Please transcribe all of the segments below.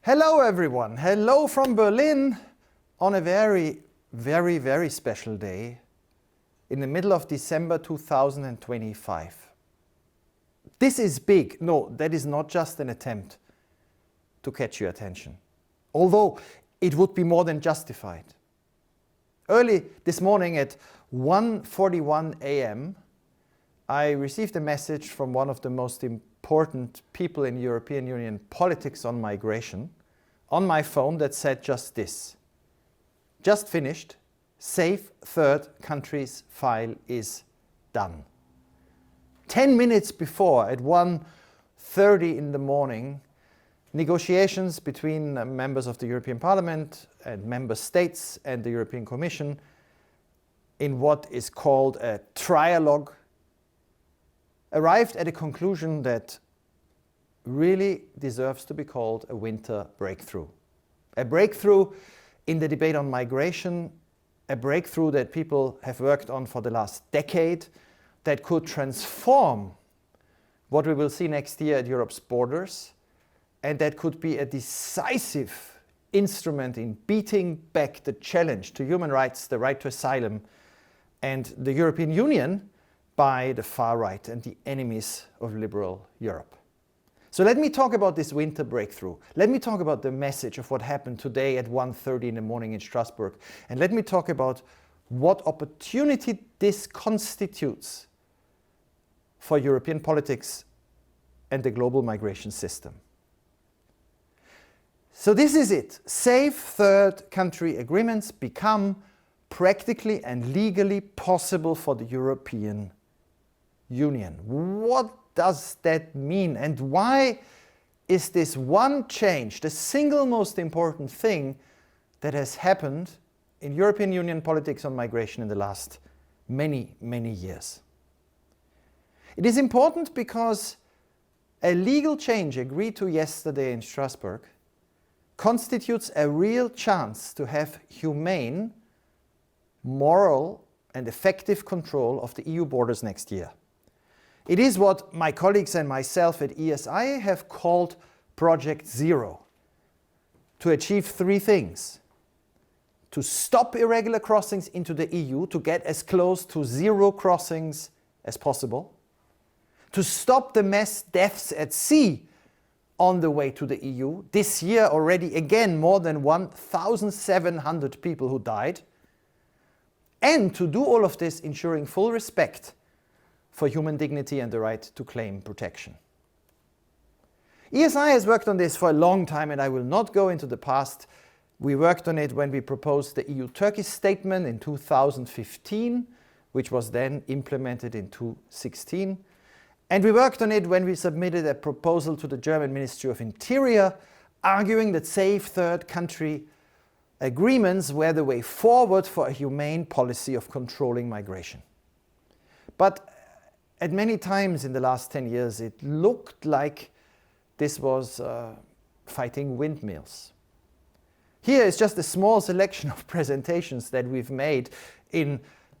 Hello everyone, hello from Berlin on a very, very special day in the middle of December 2025. This is big. No, that is not just an attempt to catch your attention, although it would be more than justified. Early this morning at 1:41 a.m. I received a message from one of the most important people in European Union politics on migration on my phone that said just this: just finished, safe third countries file is done. 10 minutes before, at 1:30 in the morning, negotiations between members of the European Parliament and member states and the European Commission in what is called a trialogue arrived at a conclusion that really deserves to be called a winter breakthrough. A breakthrough in the debate on migration, a breakthrough that people have worked on for the last decade, that could transform what we will see next year at Europe's borders, and that could be a decisive instrument in beating back the challenge to human rights, the right to asylum, and the European Union by the far right and the enemies of liberal Europe. So let me talk about this winter breakthrough. Let me talk about the message of what happened today at 1:30 in the morning in Strasbourg. And let me talk about what opportunity this constitutes for European politics and the global migration system. So this is it. Safe third country agreements become practically and legally possible for the European Union. What does that mean? And why is this one change the single most important thing that has happened in European Union politics on migration in the last many years? It is important because a legal change agreed to yesterday in Strasbourg constitutes a real chance to have humane, moral and effective control of the EU borders next year. It is what my colleagues and myself at ESI have called Project Zero, to achieve three things: to stop irregular crossings into the EU, to get as close to zero crossings as possible, to stop the mass deaths at sea on the way to the EU. This year already, again, more than 1,700 people who died, and to do all of this ensuring full respect for human dignity and the right to claim protection. ESI has worked on this for a long time, and I will not go into the past. We worked on it when we proposed the EU-Turkey statement in 2015, which was then implemented in 2016. And we worked on it when we submitted a proposal to the German Ministry of Interior, arguing that safe third country agreements were the way forward for a humane policy of controlling migration. But at many times in the last 10 years, it looked like this was fighting windmills. Here is just a small selection of presentations that we've made in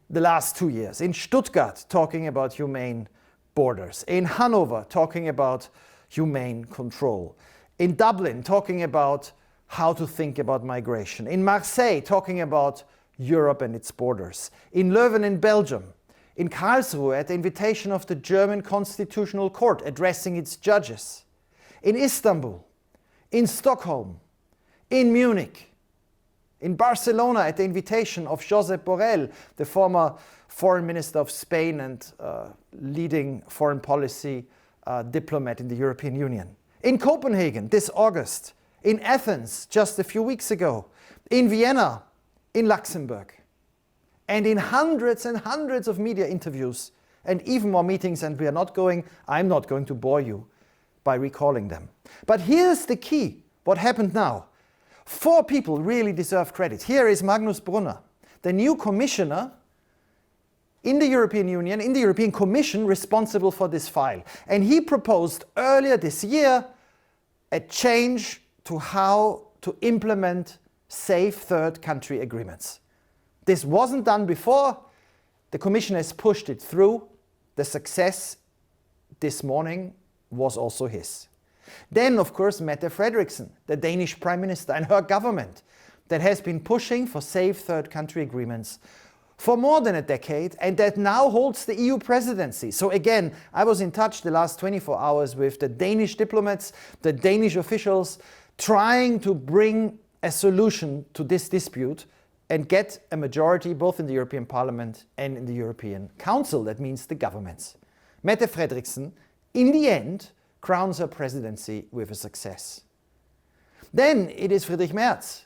the last 2 years. In Stuttgart, talking about humane borders. In Hanover, talking about humane control. In Dublin, talking about how to think about migration. In Marseille, talking about Europe and its borders. In Leuven in Belgium. In Karlsruhe, at the invitation of the German Constitutional Court, addressing its judges. In Istanbul. In Stockholm. In Munich. In Barcelona, at the invitation of Josep Borrell, the former foreign minister of Spain and leading foreign policy diplomat in the European Union. In Copenhagen this August. In Athens just a few weeks ago. In Vienna. In Luxembourg. And in hundreds and hundreds of media interviews and even more meetings, and I'm not going to bore you by recalling them. But here's the key, what happened now. 4 people really deserve credit. Here is Magnus Brunner, the new commissioner in the European Union, in the European Commission, responsible for this file. And he proposed earlier this year a change to how to implement safe third country agreements. This wasn't done before. The Commission has pushed it through. The success this morning was also his. Then, of course, Mette Frederiksen, the Danish Prime Minister, and her government that has been pushing for safe third country agreements for more than a decade and that now holds the EU presidency. So again, I was in touch the last 24 hours with the Danish diplomats, the Danish officials, trying to bring a solution to this dispute and get a majority both in the European Parliament and in the European Council. That means the governments. Mette Frederiksen, in the end, crowns her presidency with a success. Then it is Friedrich Merz,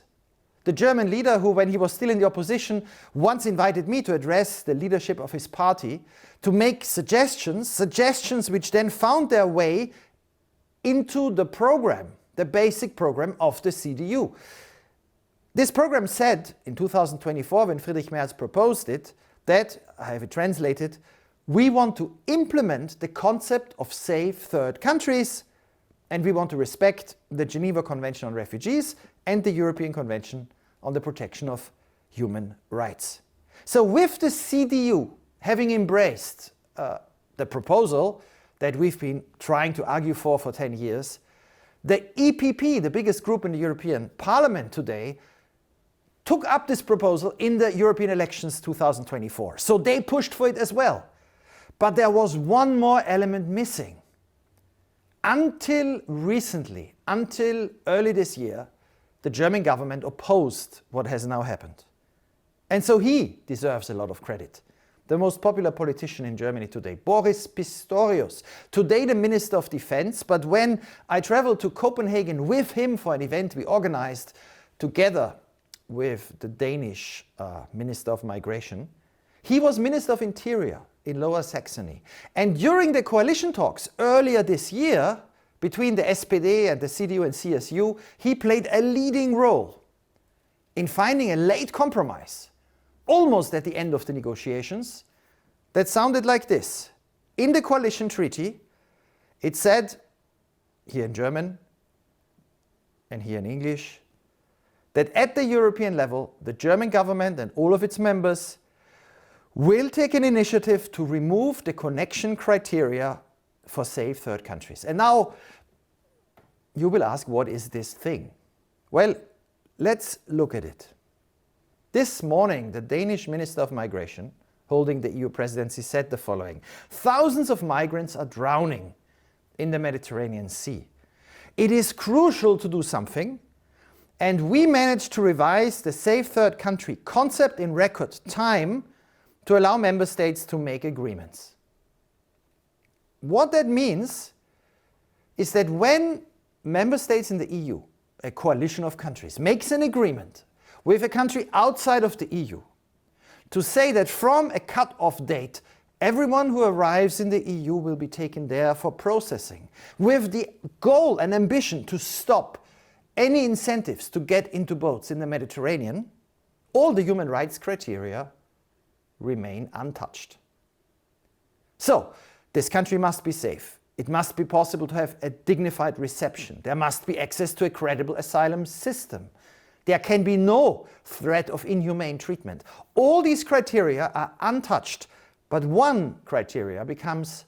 the German leader who, when he was still in the opposition, once invited me to address the leadership of his party to make suggestions which then found their way into the program, the basic program of the CDU. This program said in 2024, when Friedrich Merz proposed it, that, I have it translated, we want to implement the concept of safe third countries, and we want to respect the Geneva Convention on Refugees and the European Convention on the Protection of Human Rights. So with the CDU having embraced the proposal that we've been trying to argue for 10 years, the EPP, the biggest group in the European Parliament today, took up this proposal in the European elections 2024. So they pushed for it as well. But there was one more element missing. Until recently, until early this year, the German government opposed what has now happened. And so he deserves a lot of credit. The most popular politician in Germany today, Boris Pistorius, today the Minister of Defense, but when I traveled to Copenhagen with him for an event we organized together with the Danish Minister of Migration, he was Minister of Interior in Lower Saxony. And during the coalition talks earlier this year between the SPD and the CDU and CSU, he played a leading role in finding a late compromise, almost at the end of the negotiations, that sounded like this. In the coalition treaty, it said, here in German and here in English, that at the European level, the German government and all of its members will take an initiative to remove the connection criteria for safe third countries. And now you will ask, what is this thing? Well, let's look at it. This morning, the Danish Minister of Migration, holding the EU presidency, said the following: thousands of migrants are drowning in the Mediterranean Sea. It is crucial to do something, and we managed to revise the safe third country concept in record time to allow member states to make agreements. What that means is that when member states in the EU, a coalition of countries, makes an agreement with a country outside of the EU to say that from a cut-off date, everyone who arrives in the EU will be taken there for processing, with the goal and ambition to stop any incentives to get into boats in the Mediterranean, all the human rights criteria remain untouched. So, this country must be safe. It must be possible to have a dignified reception. There must be access to a credible asylum system. There can be no threat of inhumane treatment. All these criteria are untouched, but one criteria becomes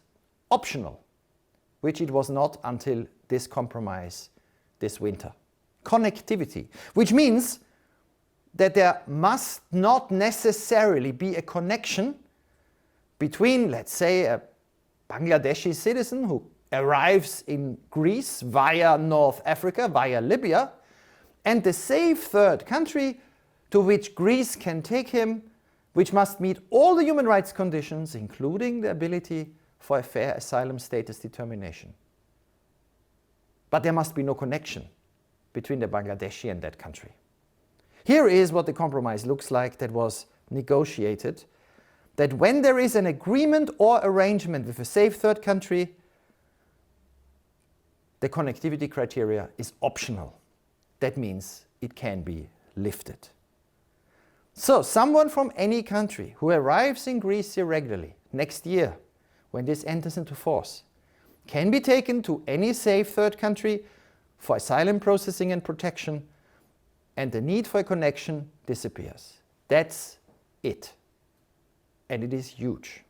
optional, which it was not until this compromise this winter. Connectivity, which means that there must not necessarily be a connection between, let's say, a Bangladeshi citizen who arrives in Greece via North Africa, via Libya, and the safe third country to which Greece can take him, which must meet all the human rights conditions, including the ability for a fair asylum status determination. But there must be no connection between the Bangladeshi and that country. Here is what the compromise looks like that was negotiated, that when there is an agreement or arrangement with a safe third country, the connectivity criteria is optional. That means it can be lifted. So someone from any country who arrives in Greece irregularly next year, when this enters into force, can be taken to any safe third country for asylum processing and protection, and the need for a connection disappears. That's it. And it is huge.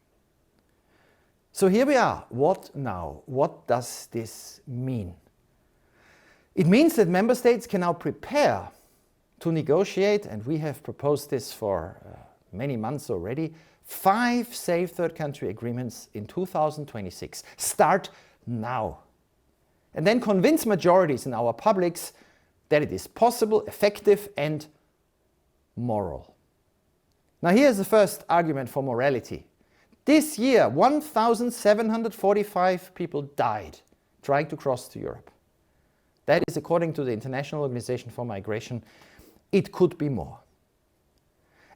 So here we are. What now? What does this mean? It means that member states can now prepare to negotiate, and we have proposed this for many months already, 5 safe third country agreements in 2026. Start now. And then convince majorities in our publics that it is possible, effective, and moral. Now here's the first argument for morality. This year, 1,745 people died trying to cross to Europe. That is according to the International Organization for Migration. It could be more.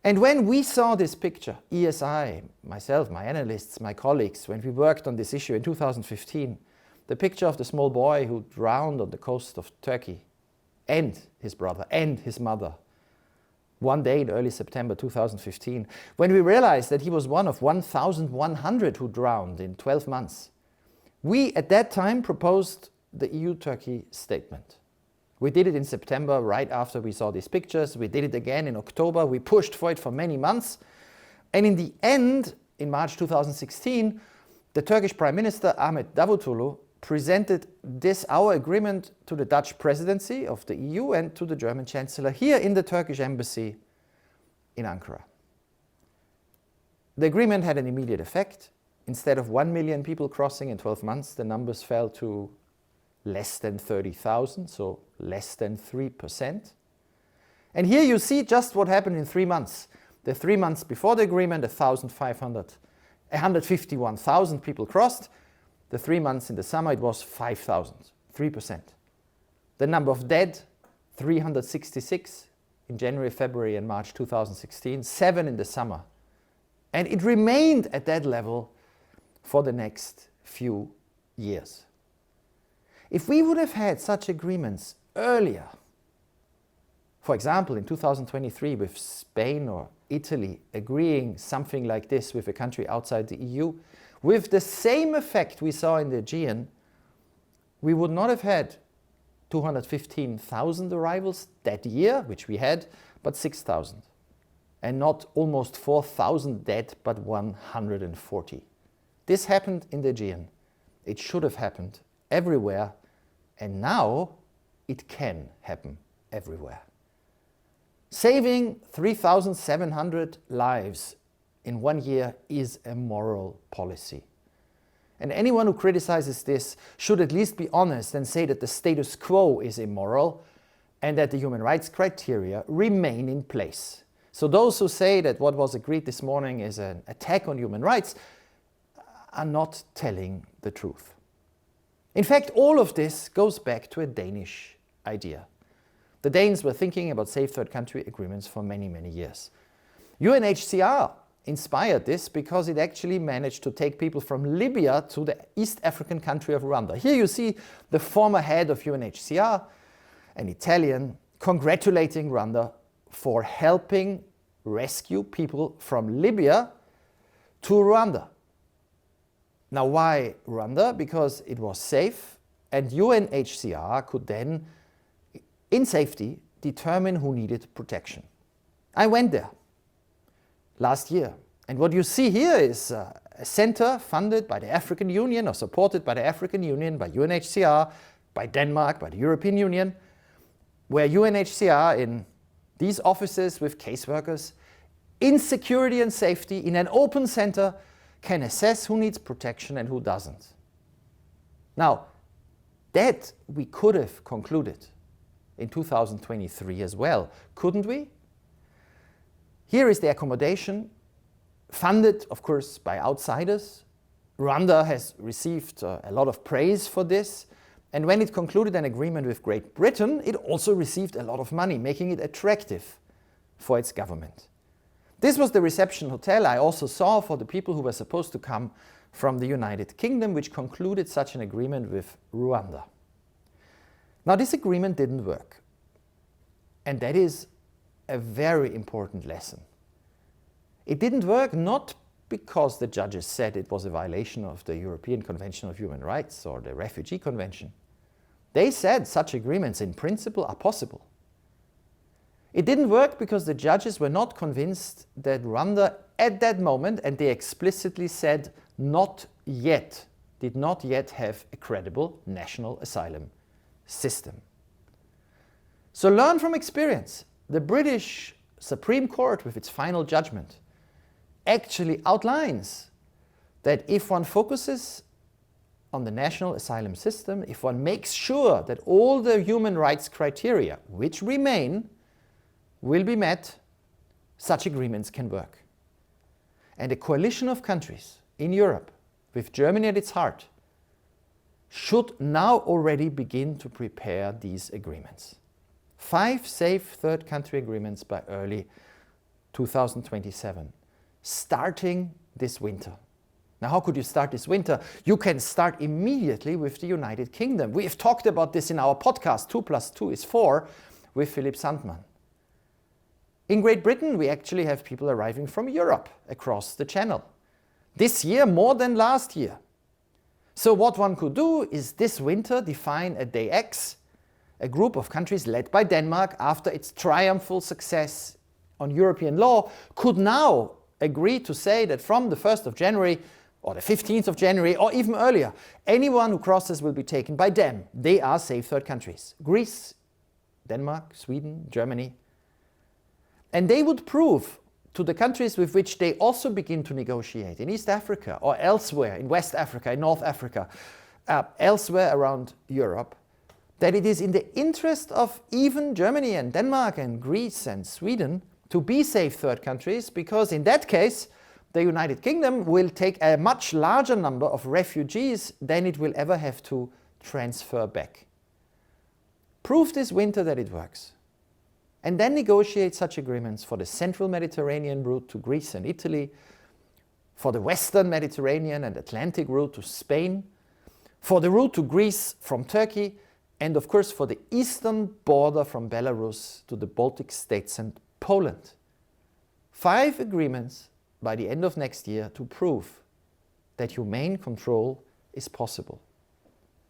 And when we saw this picture, ESI, myself, my analysts, my colleagues, when we worked on this issue in 2015, the picture of the small boy who drowned on the coast of Turkey, and his brother, and his mother, one day in early September 2015, when we realized that he was one of 1,100 who drowned in 12 months, we at that time proposed the EU-Turkey statement. We did it in September, right after we saw these pictures. We did it again in October. We pushed for it for many months. And in the end, in March 2016, the Turkish Prime Minister, Ahmet Davutoglu, presented this, our agreement, to the Dutch presidency of the EU and to the German Chancellor here in the Turkish embassy in Ankara. The agreement had an immediate effect. Instead of 1 million people crossing in 12 months, the numbers fell to less than 30,000, so less than 3%. And here you see just what happened in 3 months. The 3 months before the agreement, 151,000 people crossed. The 3 months in the summer, it was 5,000, 3%. The number of dead, 366 in January, February, and March 2016, 7 in the summer. And it remained at that level for the next few years. If we would have had such agreements earlier, for example, in 2023 with Spain or Italy agreeing something like this with a country outside the EU, with the same effect we saw in the Aegean, we would not have had 215,000 arrivals that year, which we had, but 6,000. And not almost 4,000 dead, but 140. This happened in the Aegean. It should have happened everywhere, and now it can happen everywhere. Saving 3,700 lives in 1 year is a moral policy. And anyone who criticizes this should at least be honest and say that the status quo is immoral and that the human rights criteria remain in place. So those who say that what was agreed this morning is an attack on human rights are not telling the truth. In fact, all of this goes back to a Danish idea. The Danes were thinking about safe third country agreements for many, many years. UNHCR inspired this because it actually managed to take people from Libya to the East African country of Rwanda. Here you see the former head of UNHCR, an Italian, congratulating Rwanda for helping rescue people from Libya to Rwanda. Now, why Rwanda? Because it was safe, and UNHCR could then, in safety, determine who needed protection. I went there last year, and what you see here is a center funded by the African Union or supported by the African Union, by UNHCR, by Denmark, by the European Union, where UNHCR in these offices with caseworkers, in security and safety, in an open center, can assess who needs protection and who doesn't. Now, that we could have concluded in 2023 as well, couldn't we? Here is the accommodation, funded, of course, by outsiders. Rwanda has received a lot of praise for this. And when it concluded an agreement with Great Britain, it also received a lot of money, making it attractive for its government. This was the reception hotel I also saw for the people who were supposed to come from the United Kingdom, which concluded such an agreement with Rwanda. Now, this agreement didn't work. And that is a very important lesson. It didn't work not because the judges said it was a violation of the European Convention of Human Rights or the Refugee Convention. They said such agreements in principle are possible. It didn't work because the judges were not convinced that Rwanda at that moment, and they explicitly said not yet, did not yet have a credible national asylum system. So learn from experience. The British Supreme Court, with its final judgment, actually outlines that if one focuses on the national asylum system, if one makes sure that all the human rights criteria, which remain, will be met, such agreements can work. And a coalition of countries in Europe, with Germany at its heart, should now already begin to prepare these agreements. 5 safe third country agreements by early 2027, starting this winter. Now, how could you start this winter? You can start immediately with the United Kingdom. We have talked about this in our podcast, 2 + 2 is 4, with Philip Sandman. In Great Britain, we actually have people arriving from Europe across the channel. This year, more than last year. So what one could do is this winter define a day X, a group of countries led by Denmark after its triumphal success on European law, could now agree to say that from the 1st of January or the 15th of January or even earlier, anyone who crosses will be taken by them. They are safe third countries. Greece, Denmark, Sweden, Germany. And they would prove to the countries with which they also begin to negotiate in East Africa or elsewhere, in West Africa, in North Africa, elsewhere around Europe, that it is in the interest of even Germany and Denmark and Greece and Sweden to be safe third countries, because in that case, the United Kingdom will take a much larger number of refugees than it will ever have to transfer back. Prove this winter that it works. And then negotiate such agreements for the central Mediterranean route to Greece and Italy, for the western Mediterranean and Atlantic route to Spain, for the route to Greece from Turkey, and of course for the eastern border from Belarus to the Baltic states and Poland. 5 agreements by the end of next year to prove that humane control is possible.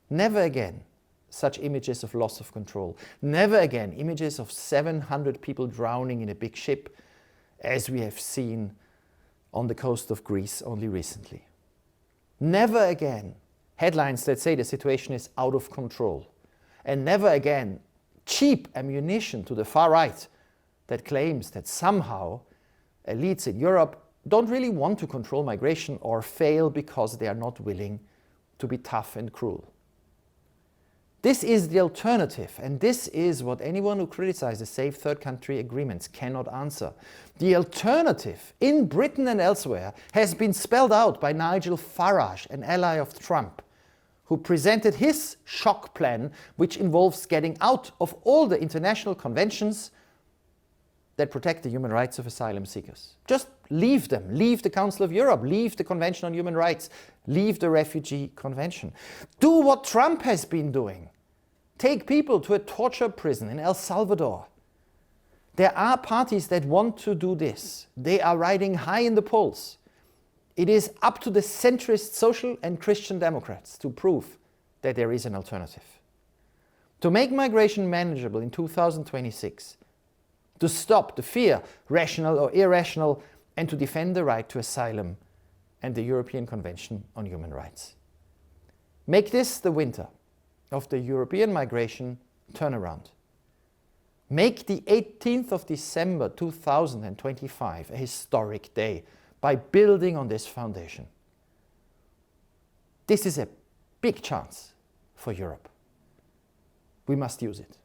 Never again such images of loss of control. Never again images of 700 people drowning in a big ship, as we have seen on the coast of Greece only recently. Never again headlines that say the situation is out of control. And never again cheap ammunition to the far right that claims that somehow elites in Europe don't really want to control migration or fail because they are not willing to be tough and cruel. This is the alternative, and this is what anyone who criticizes safe third country agreements cannot answer. The alternative in Britain and elsewhere has been spelled out by Nigel Farage, an ally of Trump, who presented his shock plan, which involves getting out of all the international conventions that protect the human rights of asylum seekers. Just leave them. Leave the Council of Europe. Leave the Convention on Human Rights. Leave the Refugee Convention. Do what Trump has been doing. Take people to a torture prison in El Salvador. There are parties that want to do this. They are riding high in the polls. It is up to the centrist social and Christian Democrats to prove that there is an alternative. To make migration manageable in 2026, to stop the fear, rational or irrational, and to defend the right to asylum and the European Convention on Human Rights. Make this the winter of the European migration turnaround. Make the 18th of December 2025 a historic day by building on this foundation. This is a big chance for Europe. We must use it.